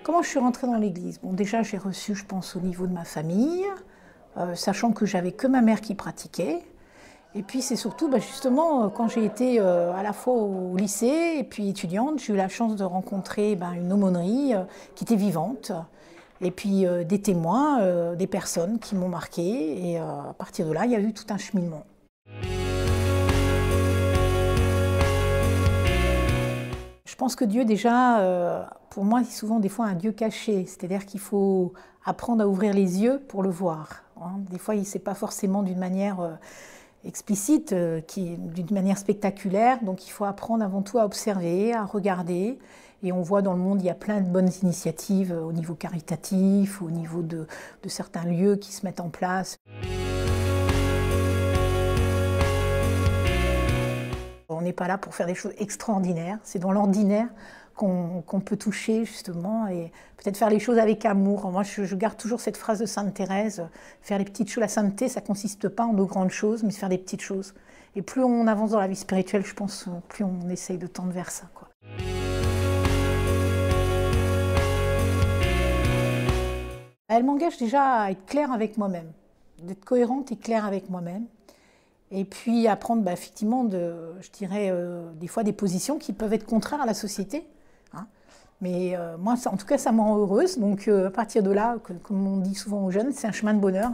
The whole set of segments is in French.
Comment je suis rentrée dans l'église? Bon, déjà, j'ai reçu, je pense, au niveau de ma famille, sachant que j'avais que ma mère qui pratiquait. Et puis, c'est surtout, justement, quand j'ai été à la fois au lycée et puis étudiante, j'ai eu la chance de rencontrer une aumônerie qui était vivante. Et puis, des témoins, des personnes qui m'ont marquée. Et à partir de là, il y a eu tout un cheminement. Je pense que Dieu, déjà, pour moi, c'est souvent des fois un Dieu caché. C'est-à-dire qu'il faut apprendre à ouvrir les yeux pour le voir. Des fois, il ne sait pas forcément d'une manière explicite, d'une manière spectaculaire. Donc, il faut apprendre avant tout à observer, à regarder. Et on voit dans le monde, il y a plein de bonnes initiatives au niveau caritatif, au niveau de certains lieux qui se mettent en place. On n'est pas là pour faire des choses extraordinaires, c'est dans l'ordinaire qu'on peut toucher justement et peut-être faire les choses avec amour. Moi je garde toujours cette phrase de Sainte Thérèse, faire les petites choses. La sainteté ça ne consiste pas en de grandes choses mais faire des petites choses. Et plus on avance dans la vie spirituelle, je pense, plus on essaye de tendre vers ça, quoi. Elle m'engage déjà à être claire avec moi-même, d'être cohérente et claire avec moi-même. Et puis à prendre effectivement, je dirais, des fois des positions qui peuvent être contraires à la société. Mais moi, en tout cas, ça me rend heureuse. Donc à partir de là, comme on dit souvent aux jeunes, c'est un chemin de bonheur.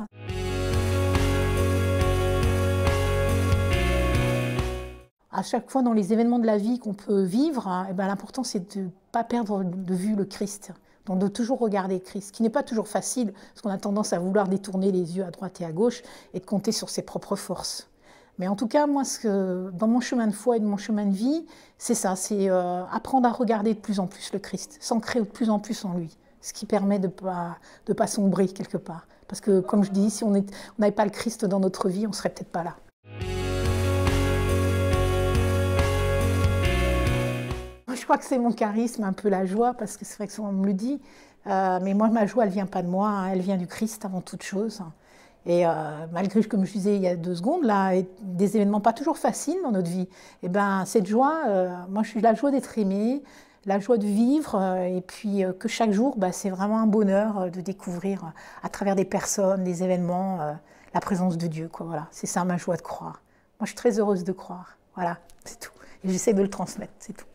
À chaque fois dans les événements de la vie qu'on peut vivre, l'important c'est de ne pas perdre de vue le Christ. Donc de toujours regarder Christ, ce qui n'est pas toujours facile, parce qu'on a tendance à vouloir détourner les yeux à droite et à gauche et de compter sur ses propres forces. Mais en tout cas, moi, dans mon chemin de foi et de mon chemin de vie, c'est ça, c'est apprendre à regarder de plus en plus le Christ, s'ancrer de plus en plus en lui, ce qui permet de pas sombrer quelque part. Parce que, comme je dis, si on n'avait pas le Christ dans notre vie, on ne serait peut-être pas là. Je crois que c'est mon charisme, un peu la joie, parce que c'est vrai que souvent on me le dit, mais moi, ma joie, elle ne vient pas de moi, elle vient du Christ avant toute chose. Et malgré, comme je disais il y a 2 secondes, là, des événements pas toujours faciles dans notre vie, cette joie, moi je suis la joie d'être aimée, la joie de vivre, et puis que chaque jour, c'est vraiment un bonheur de découvrir à travers des personnes, des événements, la présence de Dieu, quoi, voilà. C'est ça ma joie de croire. Moi je suis très heureuse de croire, voilà, c'est tout. Et j'essaie de le transmettre, c'est tout.